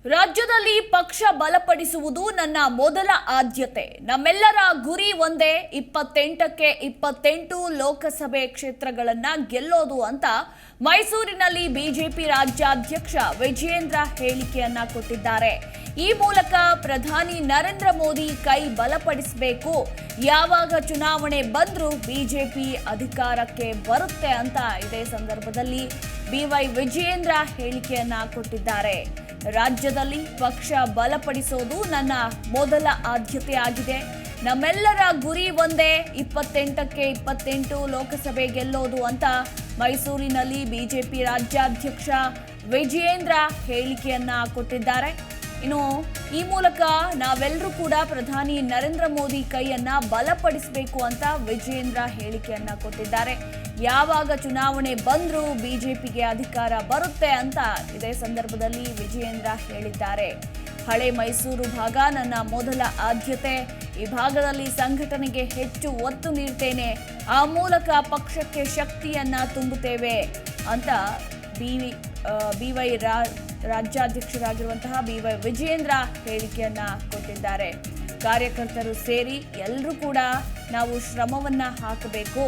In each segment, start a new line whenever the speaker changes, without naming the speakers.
ರಾಜ್ಯದಲ್ಲಿ ಪಕ್ಷ ಬಲಪಡಿಸುವುದು ನನ್ನ ಮೊದಲ ಆದ್ಯತೆ. ನಮ್ಮೆಲ್ಲರ ಗುರಿ ಒಂದೇ, 28ಕ್ಕೆ 28 ಲೋಕಸಭೆ ಕ್ಷೇತ್ರಗಳನ್ನ ಗೆಲ್ಲೋದು ಅಂತ ಮೈಸೂರಿನಲ್ಲಿ ಬಿಜೆಪಿ ರಾಜ್ಯಾಧ್ಯಕ್ಷ ವಿಜಯೇಂದ್ರ ಹೇಳಿಕೆಯನ್ನ ಕೊಟ್ಟಿದ್ದಾರೆ. ಈ ಮೂಲಕ ಪ್ರಧಾನಿ ನರೇಂದ್ರ ಮೋದಿ ಕೈ ಬಲಪಡಿಸಬೇಕು, ಯಾವಾಗ ಚುನಾವಣೆ ಬಂದ್ರೂ ಬಿಜೆಪಿ ಅಧಿಕಾರಕ್ಕೆ ಬರುತ್ತೆ ಅಂತ ಇದೇ ಸಂದರ್ಭದಲ್ಲಿ ಬಿವೈ ವಿಜಯೇಂದ್ರ ಹೇಳಿಕೆಯನ್ನ ಕೊಟ್ಟಿದ್ದಾರೆ. ರಾಜ್ಯದಲ್ಲಿ ಪಕ್ಷ ಬಲಪಡಿಸೋದು ನನ್ನ ಮೊದಲ ಆದ್ಯತೆಯಾಗಿದೆ. ನಮ್ಮೆಲ್ಲರ ಗುರಿ ಒಂದೇ, 28ಕ್ಕೆ 28 ಲೋಕಸಭೆ ಗೆಲ್ಲೋದು ಅಂತ ಮೈಸೂರಿನಲ್ಲಿ ಬಿಜೆಪಿ ರಾಜ್ಯಾಧ್ಯಕ್ಷ ವಿಜಯೇಂದ್ರ ಹೇಳಿಕೆಯನ್ನ ಕೊಟ್ಟಿದ್ದಾರೆ. ಇನ್ನು ಈ ಮೂಲಕ ನಾವೆಲ್ಲರೂ ಕೂಡ ಪ್ರಧಾನಿ ನರೇಂದ್ರ ಮೋದಿ ಕೈಯನ್ನ ಬಲಪಡಿಸಬೇಕು ಅಂತ ವಿಜಯೇಂದ್ರ ಹೇಳಿಕೆಯನ್ನ ಕೊಟ್ಟಿದ್ದಾರೆ. ಯಾವಾಗ ಚುನಾವಣೆ ಬಂದ್ರೂ ಬಿಜೆಪಿಗೆ ಅಧಿಕಾರ ಬರುತ್ತೆ ಅಂತ ಇದೇ ಸಂದರ್ಭದಲ್ಲಿ ವಿಜಯೇಂದ್ರ ಹೇಳಿದ್ದಾರೆ. ಹಳೆ ಮೈಸೂರು ಭಾಗ ನನ್ನ ಮೊದಲ ಆದ್ಯತೆ. ಈ ಭಾಗದಲ್ಲಿ ಸಂಘಟನೆಗೆ ಹೆಚ್ಚು ಒತ್ತು ನೀಡ್ತೇನೆ, ಆ ಮೂಲಕ ಪಕ್ಷಕ್ಕೆ ಶಕ್ತಿಯನ್ನ ತುಂಬುತ್ತೇವೆ ಅಂತ ಬಿವೈ ರಾಜ್ಯಾಧ್ಯಕ್ಷರಾಗಿರುವಂತಹ ಬಿವೈ ವಿಜಯೇಂದ್ರ ಹೇಳಿಕೆಯನ್ನ ಕೊಟ್ಟಿದ್ದಾರೆ. ಕಾರ್ಯಕರ್ತರು ಸೇರಿ ಎಲ್ಲರೂ ಕೂಡ ನಾವು ಶ್ರಮವನ್ನ ಹಾಕಬೇಕು.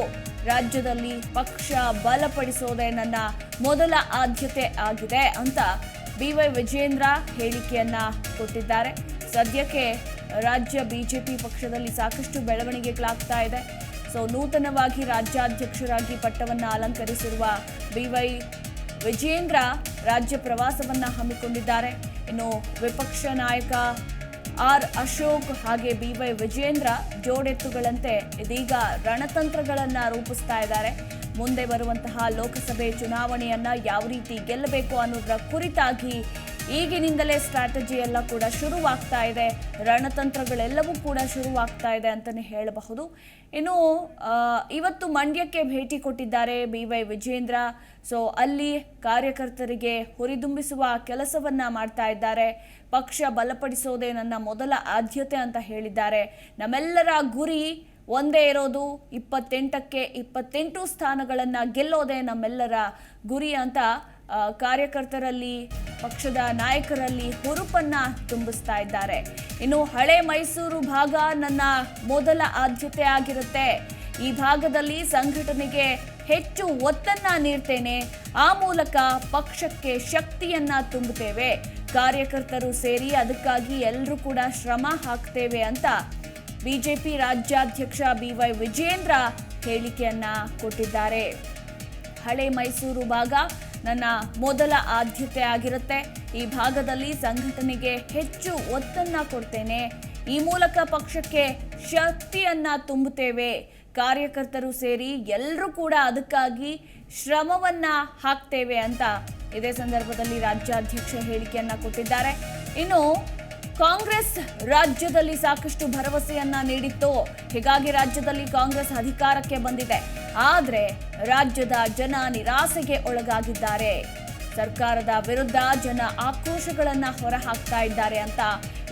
ರಾಜ್ಯದಲ್ಲಿ ಪಕ್ಷ ಬಲಪಡಿಸೋದೇ ನನ್ನ ಮೊದಲ ಆದ್ಯತೆ ಆಗಿದೆ ಅಂತ ಬಿವೈ ವಿಜಯೇಂದ್ರ ಹೇಳಿಕೆಯನ್ನ ಕೊಟ್ಟಿದ್ದಾರೆ. ಸದ್ಯಕ್ಕೆ ರಾಜ್ಯ ಬಿಜೆಪಿ ಪಕ್ಷದಲ್ಲಿ ಸಾಕಷ್ಟು ಬೆಳವಣಿಗೆಗಳಾಗ್ತಾ ಇದೆ. ನೂತನವಾಗಿ ರಾಜ್ಯಾಧ್ಯಕ್ಷರಾಗಿ ಪಟ್ಟವನ್ನ ಅಲಂಕರಿಸಿರುವ ಬಿವೈ ವಿಜಯೇಂದ್ರ ರಾಜ್ಯ ಪ್ರವಾಸವನ್ನ ಹಮ್ಮಿಕೊಂಡಿದ್ದಾರೆ. ಇನ್ನು ವಿಪಕ್ಷ ನಾಯಕ ಆರ್ ಅಶೋಕ್ ಹಾಗೆ ಬಿವೈ ವಿಜಯೇಂದ್ರ ಜೋಡೆತ್ತುಗಳಂತೆ ಇದೀಗ ರಣತಂತ್ರಗಳನ್ನ ರೂಪಿಸ್ತಾ ಇದ್ದಾರೆ. ಮುಂದೆ ಬರುವಂತಹ ಲೋಕಸಭೆ ಚುನಾವಣೆಯನ್ನ ಯಾವ ರೀತಿ ಗೆಲ್ಲಬೇಕು ಅನ್ನೋದರ ಕುರಿತಾಗಿ ಈಗಿನಿಂದಲೇ ಸ್ಟ್ರಾಟಜಿ ಎಲ್ಲ ಕೂಡ ಶುರುವಾಗ್ತಾ ಇದೆ. ರಣತಂತ್ರಗಳೆಲ್ಲವೂ ಕೂಡ ಶುರುವಾಗ್ತಾ ಇದೆ ಅಂತಾನೆ ಹೇಳಬಹುದು. ಇನ್ನು ಇವತ್ತು ಮಂಡ್ಯಕ್ಕೆ ಭೇಟಿ ಕೊಟ್ಟಿದ್ದಾರೆ ಬಿವೈ ವಿಜಯೇಂದ್ರ. ಅಲ್ಲಿ ಕಾರ್ಯಕರ್ತರಿಗೆ ಹುರಿದುಂಬಿಸುವ ಕೆಲಸವನ್ನ ಮಾಡ್ತಾ ಇದ್ದಾರೆ. ಪಕ್ಷ ಬಲಪಡಿಸೋದೇ ನನ್ನ ಮೊದಲ ಆದ್ಯತೆ ಅಂತ ಹೇಳಿದ್ದಾರೆ. ನಮ್ಮೆಲ್ಲರ ಗುರಿ ಒಂದೇ ಇರೋದು, 28ಕ್ಕೆ 28 ಸ್ಥಾನಗಳನ್ನ ಗೆಲ್ಲೋದೇ ನಮ್ಮೆಲ್ಲರ ಗುರಿ ಅಂತ ಕಾರ್ಯಕರ್ತರಲ್ಲಿ ಪಕ್ಷದ ನಾಯಕರಲ್ಲಿ ಹುರುಪನ್ನ ತುಂಬಿಸ್ತಾ ಇದ್ದಾರೆ. ಇನ್ನು ಹಳೆ ಮೈಸೂರು ಭಾಗ ನನ್ನ ಮೊದಲ ಆದ್ಯತೆ ಆಗಿರುತ್ತೆ. ಈ ಭಾಗದಲ್ಲಿ ಸಂಘಟನೆಗೆ ಹೆಚ್ಚು ಒತ್ತನ್ನ ನೀಡ್ತೇನೆ, ಆ ಮೂಲಕ ಪಕ್ಷಕ್ಕೆ ಶಕ್ತಿಯನ್ನ ತುಂಬುತ್ತೇವೆ. ಕಾರ್ಯಕರ್ತರು ಸೇರಿ ಅದಕ್ಕಾಗಿ ಎಲ್ಲರೂ ಕೂಡ ಶ್ರಮ ಹಾಕ್ತೇವೆ ಅಂತ ಬಿಜೆಪಿ ರಾಜ್ಯಾಧ್ಯಕ್ಷ ಬಿವೈ ವಿಜಯೇಂದ್ರ ಹೇಳಿಕೆಯನ್ನ ಕೊಟ್ಟಿದ್ದಾರೆ. ಹಳೆ ಮೈಸೂರು ಭಾಗ ನನ್ನ ಮೊದಲ ಆದ್ಯತೆ ಆಗಿರುತ್ತೆ. ಈ ಭಾಗದಲ್ಲಿ ಸಂಘಟನೆಗೆ ಹೆಚ್ಚು ಒತ್ತನ್ನ ಕೊಡ್ತೇನೆ, ಈ ಮೂಲಕ ಪಕ್ಷಕ್ಕೆ ಶಕ್ತಿಯನ್ನ ತುಂಬುತ್ತೇವೆ. ಕಾರ್ಯಕರ್ತರು ಸೇರಿ ಎಲ್ಲರೂ ಕೂಡ ಅದಕ್ಕಾಗಿ ಶ್ರಮವನ್ನ ಹಾಕ್ತೇವೆ ಅಂತ ಇದೇ ಸಂದರ್ಭದಲ್ಲಿ ರಾಜ್ಯಾಧ್ಯಕ್ಷ ಹೇಳಿಕೆಯನ್ನ ಕೊಟ್ಟಿದ್ದಾರೆ. ಇನ್ನು ಕಾಂಗ್ರೆಸ್ ರಾಜ್ಯದಲ್ಲಿ ಸಾಕಷ್ಟು ಭರವಸೆಯನ್ನ ನೀಡಿತ್ತು, ಹೀಗಾಗಿ ರಾಜ್ಯದಲ್ಲಿ ಕಾಂಗ್ರೆಸ್ ಅಧಿಕಾರಕ್ಕೆ ಬಂದಿದೆ. ಆದರೆ ರಾಜ್ಯದ ಜನ ನಿರಾಸೆಗೆ ಒಳಗಾಗಿದ್ದಾರೆ. ಸರ್ಕಾರದ ವಿರುದ್ಧ ಜನ ಆಕ್ರೋಶಗಳನ್ನ ಹೊರಹಾಕ್ತಾ ಇದ್ದಾರೆ ಅಂತ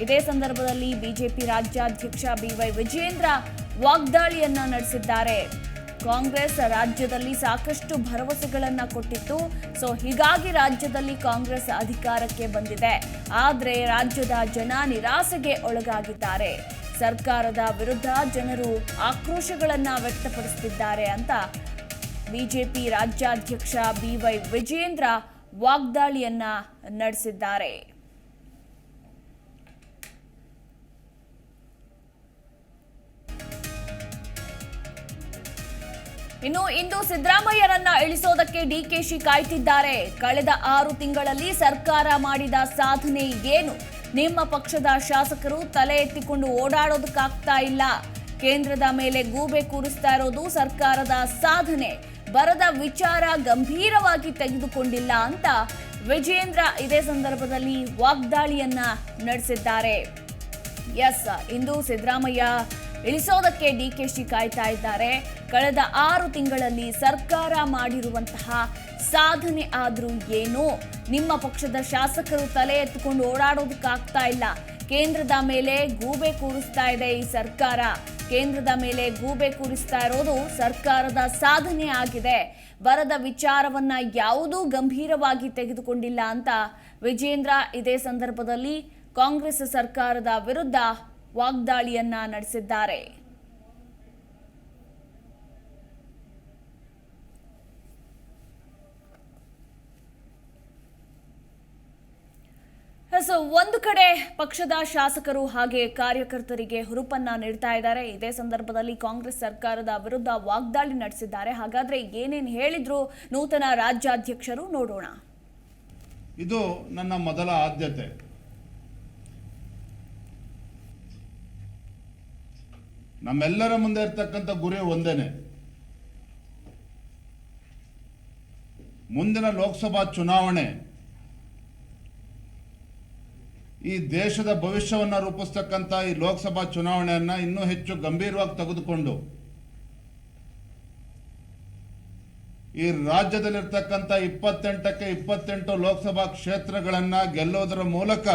ಇದೇ ಸಂದರ್ಭದಲ್ಲಿ ಬಿಜೆಪಿ ರಾಜ್ಯಾಧ್ಯಕ್ಷ ಬಿವೈ ವಿಜಯೇಂದ್ರ ವಾಗ್ದಾಳಿಯನ್ನ ನಡೆಸಿದ್ದಾರೆ. ಕಾಂಗ್ರೆಸ್ ರಾಜ್ಯದಲ್ಲಿ ಸಾಕಷ್ಟು ಭರವಸೆಗಳನ್ನ ಕೊಟ್ಟಿತ್ತು, ಹೀಗಾಗಿ ರಾಜ್ಯದಲ್ಲಿ ಕಾಂಗ್ರೆಸ್ ಅಧಿಕಾರಕ್ಕೆ ಬಂದಿದೆ. ಆದರೆ ರಾಜ್ಯದ ಜನ ನಿರಾಸೆಗೆ ಒಳಗಾಗಿದ್ದಾರೆ. ಸರ್ಕಾರದ ವಿರುದ್ಧ ಜನರು ಆಕ್ರೋಶಗಳನ್ನ ವ್ಯಕ್ತಪಡಿಸುತ್ತಿದ್ದಾರೆ ಅಂತ ಬಿಜೆಪಿ ರಾಜ್ಯಾಧ್ಯಕ್ಷ ಬಿವೈ ವಿಜಯೇಂದ್ರ ವಾಗ್ದಾಳಿಯನ್ನ ನಡೆಸಿದ್ದಾರೆ. ಇಂದು ಸಿದ್ದರಾಮಯ್ಯರನ್ನ ಇಳಿಸೋದಕ್ಕೆ ಡಿಕೆಶಿ ಕಾಯ್ತಿದ್ದಾರೆ. ಕಳೆದ 6 ತಿಂಗಳಲ್ಲಿ ಸರ್ಕಾರ ಮಾಡಿದ ಸಾಧನೆ ಏನು? ನಿಮ್ಮ ಪಕ್ಷದ ಶಾಸಕರು ತಲೆ ಎತ್ತಿಕೊಂಡು ಓಡಾಡೋದಕ್ಕಾಗ್ತಾ ಇಲ್ಲ. ಕೇಂದ್ರದ ಮೇಲೆ ಗೂಬೆ ಕೂರಿಸ್ತಾ ಇರೋದು ಸರ್ಕಾರದ ಸಾಧನೆ. ಬರದ ವಿಚಾರ ಗಂಭೀರವಾಗಿ ತೆಗೆದುಕೊಂಡಿಲ್ಲ ಅಂತ ವಿಜಯೇಂದ್ರ ಇದೇ ಸಂದರ್ಭದಲ್ಲಿ ವಾಗ್ದಾಳಿಯನ್ನ ನಡೆಸಿದ್ದಾರೆ. ಇಂದು ಸಿದ್ದರಾಮಯ್ಯ ಇಳಿಸೋದಕ್ಕೆ ಡಿಕೆಶಿ ಕಾಯ್ತಾ ಇದ್ದಾರೆ. ಕಳೆದ 6 ತಿಂಗಳಲ್ಲಿ ಸರ್ಕಾರ ಮಾಡಿರುವಂತಹ ಸಾಧನೆ ಆದ್ರೂ ಏನು? ನಿಮ್ಮ ಪಕ್ಷದ ಶಾಸಕರು ತಲೆ ಎತ್ತಿಕೊಂಡು ಓಡಾಡೋದಕ್ಕಾಗ್ತಾ ಇಲ್ಲ. ಕೇಂದ್ರದ ಮೇಲೆ ಗೂಬೆ ಕೂರಿಸ್ತಾ ಇದೆ ಈ ಸರ್ಕಾರ. ಕೇಂದ್ರದ ಮೇಲೆ ಗೂಬೆ ಕೂರಿಸ್ತಾ ಇರೋದು ಸರ್ಕಾರದ ಸಾಧನೆ ಆಗಿದೆ. ಬರದ ವಿಚಾರವನ್ನ ಯಾವುದೂ ಗಂಭೀರವಾಗಿ ತೆಗೆದುಕೊಂಡಿಲ್ಲ ಅಂತ ವಿಜೇಂದ್ರ ಇದೇ ಸಂದರ್ಭದಲ್ಲಿ ಕಾಂಗ್ರೆಸ್ ಸರ್ಕಾರದ ವಿರುದ್ಧ ವಾಗ್ದಾಳಿಯನ್ನ ನಡೆಸಿದ್ದಾರೆ. ಒಂದು ಕಡೆ ಪಕ್ಷದ ಶಾಸಕರು ಹಾಗೆ ಕಾರ್ಯಕರ್ತರಿಗೆ ಹುರುಪನ್ನ ನೀಡ್ತಾ ಇದ್ದಾರೆ. ಇದೇ ಸಂದರ್ಭದಲ್ಲಿ ಕಾಂಗ್ರೆಸ್ ಸರ್ಕಾರದ ವಿರುದ್ಧ ವಾಗ್ದಾಳಿ ನಡೆಸಿದ್ದಾರೆ. ಹಾಗಾದ್ರೆ ಏನೇನು ಹೇಳಿದ್ರು ನೂತನ ರಾಜ್ಯಾಧ್ಯಕ್ಷರು ನೋಡೋಣ.
ಇದು ನನ್ನ ಮೊದಲ ಆದ್ಯತೆ. ನಮ್ಮೆಲ್ಲರ ಮುಂದೆ ಇರ್ತಕ್ಕಂಥ ಗುರಿ ಒಂದೇನೆ. ಮುಂದಿನ ಲೋಕಸಭಾ ಚುನಾವಣೆ ಈ ದೇಶದ ಭವಿಷ್ಯವನ್ನು ರೂಪಿಸ್ತಕ್ಕಂಥ ಈ ಲೋಕಸಭಾ ಚುನಾವಣೆಯನ್ನು ಇನ್ನೂ ಹೆಚ್ಚು ಗಂಭೀರವಾಗಿ ತೆಗೆದುಕೊಂಡು ಈ ರಾಜ್ಯದಲ್ಲಿರ್ತಕ್ಕಂಥ 28ಕ್ಕೆ 28 ಲೋಕಸಭಾ ಕ್ಷೇತ್ರಗಳನ್ನು ಗೆಲ್ಲೋದರ ಮೂಲಕ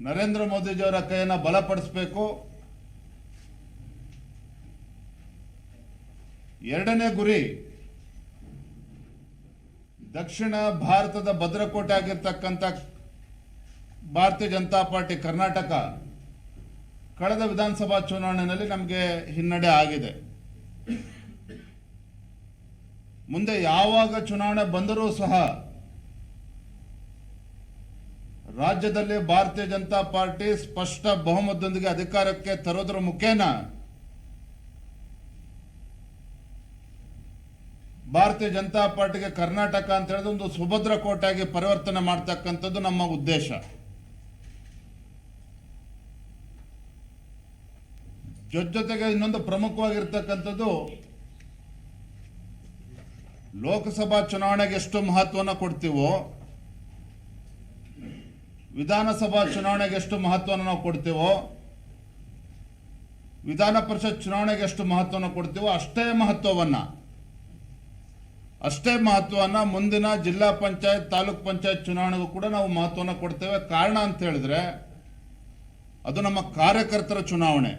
ನರೇಂದ್ರ ಮೋದಿಜಿಯವರ ಕೈಯನ್ನು ಬಲಪಡಿಸಬೇಕು. ಎರಡನೇ ಗುರಿ, ದಕ್ಷಿಣ ಭಾರತದ ಭದ್ರಕೋಟೆ ಆಗಿರ್ತಕ್ಕಂಥ ಭಾರತೀಯ ಜನತಾ ಪಾರ್ಟಿ ಕರ್ನಾಟಕ ಕಳೆದ ವಿಧಾನಸಭಾ ಚುನಾವಣೆಯಲ್ಲಿ ನಮಗೆ ಹಿನ್ನಡೆ ಆಗಿದೆ. ಮುಂದೆ ಯಾವಾಗ ಚುನಾವಣೆ ಬಂದರೂ ಸಹ ರಾಜ್ಯದಲ್ಲಿ ಭಾರತೀಯ ಜನತಾ ಪಾರ್ಟಿ ಸ್ಪಷ್ಟ ಬಹುಮತದೊಂದಿಗೆ ಅಧಿಕಾರಕ್ಕೆ ತರೋದ್ರ ಮುಖೇನ ಭಾರತೀಯ ಜನತಾ ಪಾರ್ಟಿಗೆ ಕರ್ನಾಟಕ ಅಂತ ಹೇಳಿದ್ರೆ ಒಂದು ಸುಭದ್ರ ಕೋಟೆಯಾಗಿ ಪರಿವರ್ತನೆ ಮಾಡ್ತಕ್ಕಂಥದ್ದು ನಮ್ಮ ಉದ್ದೇಶ. ಜೊತೆಗೆ ಇನ್ನೊಂದು ಪ್ರಮುಖವಾಗಿರ್ತಕ್ಕಂಥದ್ದು, ಲೋಕಸಭಾ ಚುನಾವಣೆಗೆ ಎಷ್ಟು ಮಹತ್ವನ ಕೊಡ್ತೀವೋ ವಿಧಾನಸಭಾ ಚುನಾವಣೆಗೆ ಎಷ್ಟು ಮಹತ್ವನ ನಾವು ಕೊಡ್ತೀವೋ, ವಿಧಾನ ಪರಿಷತ್ ಚುನಾವಣೆಗೆ ಎಷ್ಟು ಮಹತ್ವನ ಕೊಡ್ತೀವೋ ಅಷ್ಟೇ ಮಹತ್ವನ ಮುಂದಿನ ಜಿಲ್ಲಾ ಪಂಚಾಯತ್ ತಾಲೂಕ್ ಪಂಚಾಯತ್ ಚುನಾವಣೆಗೂ ಕೂಡ ನಾವು ಮಹತ್ವನ ಕೊಡ್ತೇವೆ. ಕಾರಣ ಅಂತ ಹೇಳಿದ್ರೆ ಅದು ನಮ್ಮ ಕಾರ್ಯಕರ್ತರ ಚುನಾವಣೆ.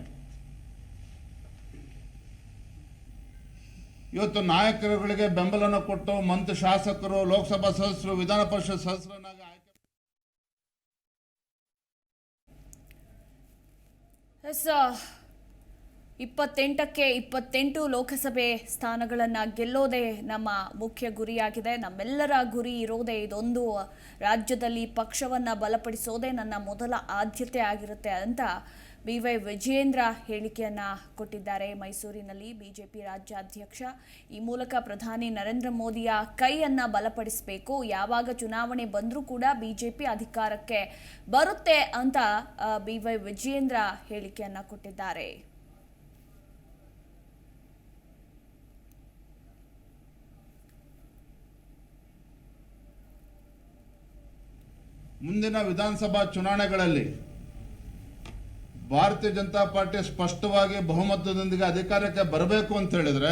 ಇವತ್ತು ನಾಯಕರುಗಳಿಗೆ ಬೆಂಬಲನ ಕೊಟ್ಟು ಮಂತ್ರಿ ಶಾಸಕರು ಲೋಕಸಭಾ ಸದಸ್ಯರು ವಿಧಾನ ಪರಿಷತ್ ಸದಸ್ಯರನ್ನಾಗಿ ಆಯ್ಕೆ
28ಕ್ಕೆ 28 ಲೋಕಸಭೆ ಸ್ಥಾನಗಳನ್ನು ಗೆಲ್ಲೋದೇ ನಮ್ಮ ಮುಖ್ಯ ಗುರಿಯಾಗಿದೆ. ನಮ್ಮೆಲ್ಲರ ಗುರಿ ಇರೋದೇ ಇದೊಂದು. ರಾಜ್ಯದಲ್ಲಿ ಪಕ್ಷವನ್ನು ಬಲಪಡಿಸೋದೇ ನನ್ನ ಮೊದಲ ಆದ್ಯತೆ ಆಗಿರುತ್ತೆ ಅಂತ BY ವಿಜೇಂದ್ರ ಹೇಳಿಕೆಯನ್ನು ಕೊಟ್ಟಿದ್ದಾರೆ. ಮೈಸೂರಿನಲ್ಲಿ ಬಿಜೆಪಿ ರಾಜ್ಯಾಧ್ಯಕ್ಷ ಈ ಮೂಲಕ ಪ್ರಧಾನಿ ನರೇಂದ್ರ ಮೋದಿಯ ಕೈಯನ್ನು ಬಲಪಡಿಸಬೇಕು, ಯಾವಾಗ ಚುನಾವಣೆ ಬಂದರೂ ಕೂಡ ಬಿಜೆಪಿ ಅಧಿಕಾರಕ್ಕೆ ಬರುತ್ತೆ ಅಂತ BY ವಿಜೇಂದ್ರ ಹೇಳಿಕೆಯನ್ನು ಕೊಟ್ಟಿದ್ದಾರೆ.
ಮುಂದಿನ ವಿಧಾನಸಭಾ ಚುನಾವಣೆಗಳಲ್ಲಿ ಭಾರತೀಯ ಜನತಾ ಪಾರ್ಟಿ ಸ್ಪಷ್ಟವಾಗಿ ಬಹುಮತದೊಂದಿಗೆ ಅಧಿಕಾರಕ್ಕೆ ಬರಬೇಕು ಅಂತ ಹೇಳಿದ್ರೆ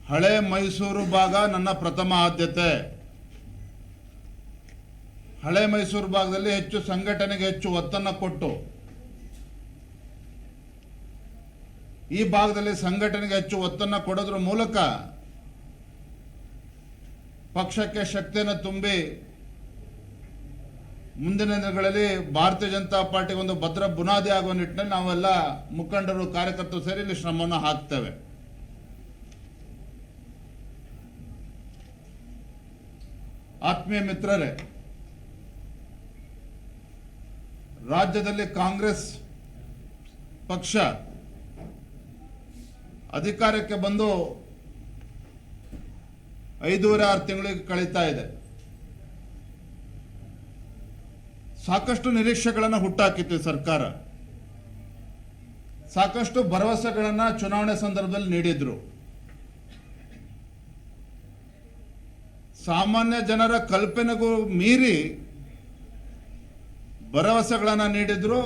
ಹಳೆ ಮೈಸೂರು ಭಾಗ ನನ್ನ ಪ್ರಥಮ ಆದ್ಯತೆ. ಹಳೆ ಮೈಸೂರು ಭಾಗದಲ್ಲಿ ಹೆಚ್ಚು ಸಂಘಟನೆಗೆ ಹೆಚ್ಚು ಒತ್ತನ್ನು ಕೊಟ್ಟು ಈ ಭಾಗದಲ್ಲಿ ಸಂಘಟನೆಗೆ ಹೆಚ್ಚು ಒತ್ತನ್ನು ಕೊಡೋದ್ರ ಮೂಲಕ ಪಕ್ಷಕ್ಕೆ ಶಕ್ತಿಯನ್ನು ತುಂಬಿ ಮುಂದಿನ ದಿನಗಳಲ್ಲಿ ಭಾರತೀಯ ಜನತಾ ಪಾರ್ಟಿಗೆ ಒಂದು ಭದ್ರ ಬುನಾದಿ ಆಗುವ ನಿಟ್ಟಿನಲ್ಲಿ ನಾವೆಲ್ಲ ಮುಖಂಡರು ಕಾರ್ಯಕರ್ತರು ಸೇರಿ ಇಲ್ಲಿ ಶ್ರಮವನ್ನು ಹಾಕ್ತೇವೆ. ಆತ್ಮೀಯ ಮಿತ್ರರೇ, ರಾಜ್ಯದಲ್ಲಿ ಕಾಂಗ್ರೆಸ್ ಪಕ್ಷ ಅಧಿಕಾರಕ್ಕೆ ಬಂದು 5.5-6 ತಿಂಗಳಿಗೆ ಕಳೀತಾ ಇದೆ. ಸಾಕಷ್ಟು ನಿರೀಕ್ಷೆಗಳನ್ನು ಹುಟ್ಟಾಕಿತ್ತು ಸರ್ಕಾರ. ಸಾಕಷ್ಟು ಭರವಸೆಗಳನ್ನು ಚುನಾವಣೆ ಸಂದರ್ಭದಲ್ಲಿ ನೀಡಿದ್ರು. ಸಾಮಾನ್ಯ ಜನರ ಕಲ್ಪನೆಗೂ ಮೀರಿ ಭರವಸೆಗಳನ್ನು ನೀಡಿದ್ರು.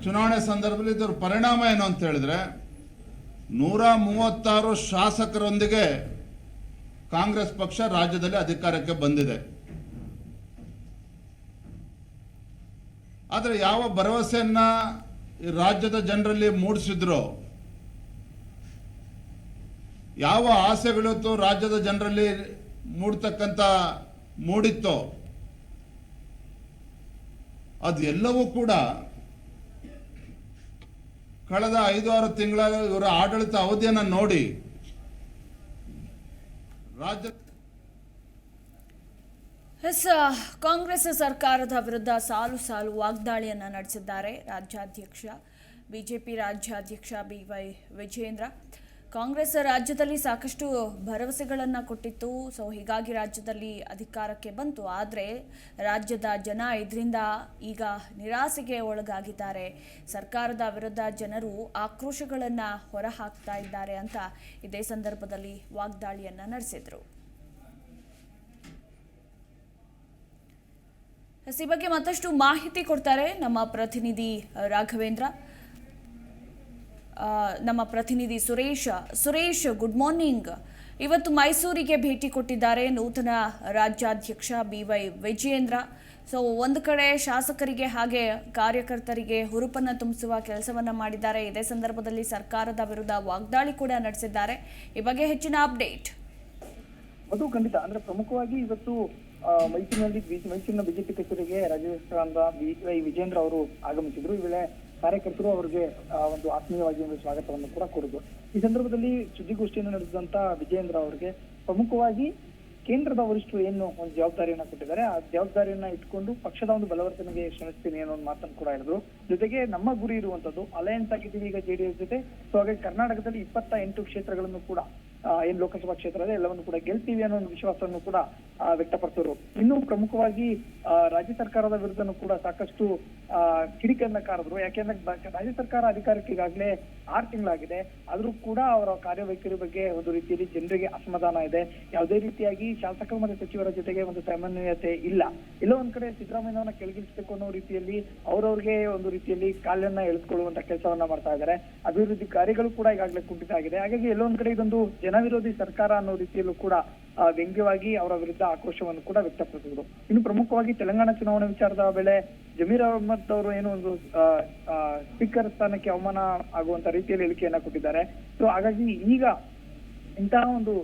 ಚುನಾವಣೆ ಸಂದರ್ಭದಲ್ಲಿ ಇದರ ಪರಿಣಾಮ ಏನು ಅಂತ ಹೇಳಿದ್ರೆ 136 ಶಾಸಕರೊಂದಿಗೆ ಕಾಂಗ್ರೆಸ್ ಪಕ್ಷ ರಾಜ್ಯದಲ್ಲಿ ಅಧಿಕಾರಕ್ಕೆ ಬಂದಿದೆ. ಆದರೆ ಯಾವ ಭರವಸೆಯನ್ನ ಈ ರಾಜ್ಯದ ಜನರಲ್ಲಿ ಮೂಡಿಸಿದ್ರು ಯಾವ ಆಸೆಗಳಿತ್ತು ರಾಜ್ಯದ ಜನರಲ್ಲಿ ಮೂಡಿತ್ತೋ ಅದೆಲ್ಲವೂ ಕೂಡ ಕಳೆದ 5-6 ತಿಂಗಳ ಇವರ ಆಡಳಿತ ಅವಧಿಯನ್ನು ನೋಡಿ ರಾಜ್ಯ
ಕಾಂಗ್ರೆಸ್ ಸರ್ಕಾರದ ವಿರುದ್ಧ ಸಾಲು ವಾಗ್ದಾಳಿಯನ್ನ ನಡೆಸಿದ್ದಾರೆ ಬಿಜೆಪಿ ರಾಜ್ಯಾಧ್ಯಕ್ಷ BY ವಿಜೇಂದ್ರ. ಕಾಂಗ್ರೆಸ್ ರಾಜ್ಯದಲ್ಲಿ ಸಾಕಷ್ಟು ಭರವಸೆಗಳನ್ನು ಕೊಟ್ಟಿತ್ತು. ಹೀಗಾಗಿ ರಾಜ್ಯದಲ್ಲಿ ಅಧಿಕಾರಕ್ಕೆ ಬಂತು. ಆದರೆ ರಾಜ್ಯದ ಜನ ಇದರಿಂದ ಈಗ ನಿರಾಸೆಗೆ ಒಳಗಾಗಿದ್ದಾರೆ. ಸರ್ಕಾರದ ವಿರುದ್ಧ ಜನರು ಆಕ್ರೋಶಗಳನ್ನು ಹೊರಹಾಕ್ತಾ ಇದ್ದಾರೆ ಅಂತ ಇದೇ ಸಂದರ್ಭದಲ್ಲಿ ವಾಗ್ದಾಳಿಯನ್ನ ನಡೆಸಿದರು. ಈ ಬಗ್ಗೆ ಮತ್ತಷ್ಟು ಮಾಹಿತಿ ಕೊಡ್ತಾರೆ ನಮ್ಮ ಪ್ರತಿನಿಧಿ ರಾಘವೇಂದ್ರ. ನಮ್ಮ ಪ್ರತಿನಿಧಿ ಸುರೇಶ್ ಗುಡ್ ಮಾರ್ನಿಂಗ್. ಇವತ್ತು ಮೈಸೂರಿಗೆ ಭೇಟಿ ಕೊಟ್ಟಿದ್ದಾರೆ ನೂತನ ರಾಜ್ಯಾಧ್ಯಕ್ಷ BY ವಿಜೇಂದ್ರ. ಒಂದು ಕಡೆ ಶಾಸಕರಿಗೆ ಹಾಗೆ ಕಾರ್ಯಕರ್ತರಿಗೆ ಹುರುಪನ್ನು ತುಂಬಿಸುವ ಕೆಲಸವನ್ನ ಮಾಡಿದ್ದಾರೆ. ಇದೇ ಸಂದರ್ಭದಲ್ಲಿ ಸರ್ಕಾರದ ವಿರುದ್ಧ ವಾಗ್ದಾಳಿ ಕೂಡ ನಡೆಸಿದ್ದಾರೆ. ಈ ಬಗ್ಗೆ ಹೆಚ್ಚಿನ ಅಪ್ಡೇಟ್.
ಅದು ಖಂಡಿತ ಅಂದ್ರೆ ಪ್ರಮುಖವಾಗಿ ಇವತ್ತು ಮೈಸೂರಿನ ಬಿಜೆಪಿ ಕಚೇರಿಗೆ ರಾಜ್ಯಾಧ್ಯಕ್ಷರಾದ BY ವಿಜೇಂದ್ರ ಅವರು ಆಗಮಿಸಿದ್ರು. ಈ ವೇಳೆ ಕಾರ್ಯಕರ್ತರು ಅವರಿಗೆ ಒಂದು ಆತ್ಮೀಯವಾಗಿ ಒಂದು ಸ್ವಾಗತವನ್ನು ಕೂಡ ಕೊಡಿದ್ರು. ಈ ಸಂದರ್ಭದಲ್ಲಿ ಸುದ್ದಿಗೋಷ್ಠಿಯನ್ನು ನಡೆಸಿದಂತ ವಿಜೇಂದ್ರ ಅವರಿಗೆ ಪ್ರಮುಖವಾಗಿ ಕೇಂದ್ರದ ವರಿಷ್ಠರು ಏನು ಒಂದು ಜವಾಬ್ದಾರಿಯನ್ನ ಕೊಟ್ಟಿದ್ದಾರೆ, ಆ ಜವಾಬ್ದಾರಿಯನ್ನ ಇಟ್ಕೊಂಡು ಪಕ್ಷದ ಒಂದು ಬಲವರ್ಧನೆಗೆ ಶ್ರಮಿಸ್ತೀನಿ ಅನ್ನೋ ಒಂದು ಮಾತನ್ನು ಕೂಡ ಹೇಳಿದ್ರು. ಜೊತೆಗೆ ನಮ್ಮ ಗುರಿ ಇರುವಂತದ್ದು ಅಲಯನ್ಸ್ ಆಗಿದ್ದೀವಿ ಈಗ JDS ಜೊತೆ. ಹಾಗಾಗಿ ಕರ್ನಾಟಕದಲ್ಲಿ 28 ಕ್ಷೇತ್ರಗಳನ್ನು ಕೂಡ ಏನ್ ಲೋಕಸಭಾ ಕ್ಷೇತ್ರ ಇದೆ ಎಲ್ಲವನ್ನು ಕೂಡ ಗೆಲ್ತೀವಿ ಅನ್ನೋ ಒಂದು ವಿಶ್ವಾಸವನ್ನು ಕೂಡ ವ್ಯಕ್ತಪಡಿಸಿದ್ರು. ಇನ್ನು ಪ್ರಮುಖವಾಗಿ ರಾಜ್ಯ ಸರ್ಕಾರದ ವಿರುದ್ಧನೂ ಕೂಡ ಸಾಕಷ್ಟು ಕಿಡಿಕನ್ನ ಕಾರಿದ್ರು. ಯಾಕೆಂದ್ರೆ ರಾಜ್ಯ ಸರ್ಕಾರ ಅಧಿಕಾರಕ್ಕೆ ಈಗಾಗಲೇ 6 ತಿಂಗಳಾಗಿದೆ. ಆದ್ರೂ ಕೂಡ ಅವರ ಕಾರ್ಯವೈಖರಿ ಬಗ್ಗೆ ಒಂದು ರೀತಿಯಲ್ಲಿ ಜನರಿಗೆ ಅಸಮಾಧಾನ ಇದೆ. ಯಾವುದೇ ರೀತಿಯಾಗಿ ಶಾಸಕರು ಮತ್ತು ಸಚಿವರ ಜೊತೆಗೆ ಒಂದು ಸಮನ್ವಯತೆ ಇಲ್ಲ. ಎಲ್ಲೋ ಒಂದ್ ಕಡೆ ಸಿದ್ದರಾಮಯ್ಯನವನ್ನ ಕೆಳಗಿಳಿಸಬೇಕು ಅನ್ನೋ ರೀತಿಯಲ್ಲಿ ಅವ್ರವ್ರಿಗೆ ಒಂದು ರೀತಿಯಲ್ಲಿ ಕಾಲನ್ನ ಎಳೆದುಕೊಳ್ಳುವಂತ ಕೆಲಸವನ್ನ ಮಾಡ್ತಾ ಇದ್ದಾರೆ. ಅಭಿವೃದ್ಧಿ ಕಾರ್ಯಗಳು ಕೂಡ ಈಗಾಗಲೇ ಕುಂಠಿತ ಆಗಿದೆ. ಹಾಗಾಗಿ ಎಲ್ಲೋ ಒಂದ್ ಕಡೆ ಇದೊಂದು ಜನವಿರೋಧಿ ಸರ್ಕಾರ ಅನ್ನೋ ರೀತಿಯಲ್ಲೂ ಕೂಡ ವ್ಯಂಗ್ಯವಾಗಿ ಅವರ ವಿರುದ್ಧ ಆಕ್ರೋಶವನ್ನು ಕೂಡ ವ್ಯಕ್ತಪಡಿಸಿದ್ರು. ಇನ್ನು ಪ್ರಮುಖವಾಗಿ ತೆಲಂಗಾಣ ಚುನಾವಣೆ ವಿಚಾರದ ವೇಳೆ ಜಮೀರ್ ಅಹ್ಮದ್ ಅವರು ಏನು ಒಂದು ಸ್ಪೀಕರ್ ಸ್ಥಾನಕ್ಕೆ ಅವಮಾನ ಆಗುವಂತ ರೀತಿಯಲ್ಲಿ ಹೇಳಿಕೆಯನ್ನ ಕೊಟ್ಟಿದ್ದಾರೆ. ಸೊ ಹಾಗಾಗಿ ಈಗ ಇಂತಹ ಒಂದು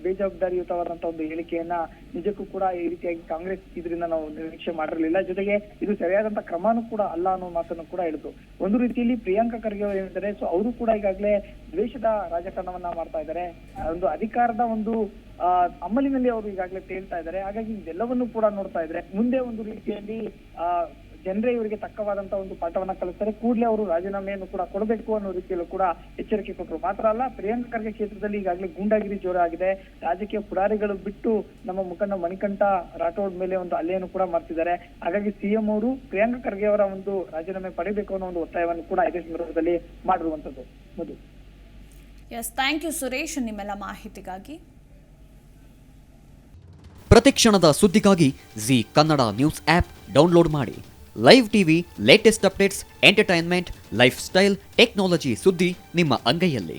ಬೇಜವಾಬ್ದಾರಿಯುತವಾದಂತಹ ಒಂದು ಹೇಳಿಕೆಯನ್ನ ನಿಜಕ್ಕೂ ಕೂಡ ಈ ರೀತಿಯಾಗಿ ಕಾಂಗ್ರೆಸ್ ಇದರಿಂದ ನಾವು ನಿರೀಕ್ಷೆ ಮಾಡಿರಲಿಲ್ಲ. ಜೊತೆಗೆ ಇದು ಸರಿಯಾದಂತಹ ಕ್ರಮನೂ ಕೂಡ ಅಲ್ಲ ಅನ್ನೋ ಮಾತನ್ನು ಕೂಡ ಹೇಳಿದ್ರು. ಒಂದು ರೀತಿಯಲ್ಲಿ ಪ್ರಿಯಾಂಕಾ ಖರ್ಗೆ ಅವರು ಏನಿದ್ದಾರೆ, ಸೊ ಅವರು ಕೂಡ ಈಗಾಗಲೇ ದ್ವೇಷದ ರಾಜಕಾರಣವನ್ನ ಮಾಡ್ತಾ ಇದ್ದಾರೆ. ಒಂದು ಅಧಿಕಾರದ ಒಂದು ಅಮಲಿನಲ್ಲಿ ಅವರು ಈಗಾಗಲೇ ತೇಳ್ತಾ ಇದ್ದಾರೆ. ಹಾಗಾಗಿ ಇದೆಲ್ಲವನ್ನೂ ಕೂಡ ನೋಡ್ತಾ ಇದ್ರೆ ಮುಂದೆ ಒಂದು ರೀತಿಯಲ್ಲಿ ಜನರೇ ಇವರಿಗೆ ತಕ್ಕವಾದಂತಹ ಒಂದು ಪಾಠವನ್ನ ಕಲಿಸ್ತಾರೆ. ಕೂಡಲೇ ಅವರು ರಾಜೀನಾಮೆಯನ್ನು ಕೂಡ ಕೊಡಬೇಕು ಅನ್ನೋ ರೀತಿಯಲ್ಲೂ ಕೂಡ ಎಚ್ಚರಿಕೆ ಕೊಟ್ಟರು. ಮಾತ್ರ ಅಲ್ಲ, ಪ್ರಿಯಾಂಕಾ ಖರ್ಗೆ ಕ್ಷೇತ್ರದಲ್ಲಿ ಈಗಾಗಲೇ ಗೂಂಡಾಗಿರಿ ಜೋರಾಗಿದೆ. ರಾಜಕೀಯ ಪುಡಾರಿಗಳು ಬಿಟ್ಟು ನಮ್ಮ ಮುಖಂಡ ಮಣಿಕಂಠ ರಾಠೋಡ್ ಮೇಲೆ ಒಂದು ಹಲ್ಲೆಯನ್ನು ಕೂಡ ಮಾಡ್ತಿದ್ದಾರೆ. ಹಾಗಾಗಿ CM ಅವರು ಪ್ರಿಯಾಂಕಾ ಖರ್ಗೆ ಅವರ ಒಂದು ರಾಜೀನಾಮೆ ಪಡೆಯಬೇಕು ಅನ್ನೋ ಒಂದು ಒತ್ತಾಯವನ್ನು ಕೂಡ ಇದೇ ಸಂದರ್ಭದಲ್ಲಿ ಮಾಡಿರುವಂತದ್ದು. Madhu.
Yes, thank you Suresh ನಿಮ್ಮೆಲ್ಲ ಮಾಹಿತಿಗಾಗಿ.
ಪ್ರತಿಕ್ಷಣದ ಸುದ್ದಿಗಾಗಿ Zee Kannada news app download ಮಾಡಿ. Live TV, latest updates, entertainment, lifestyle, technology ಸುದ್ದಿ ನಿಮ್ಮ ಅಂಗೈಯಲ್ಲಿ.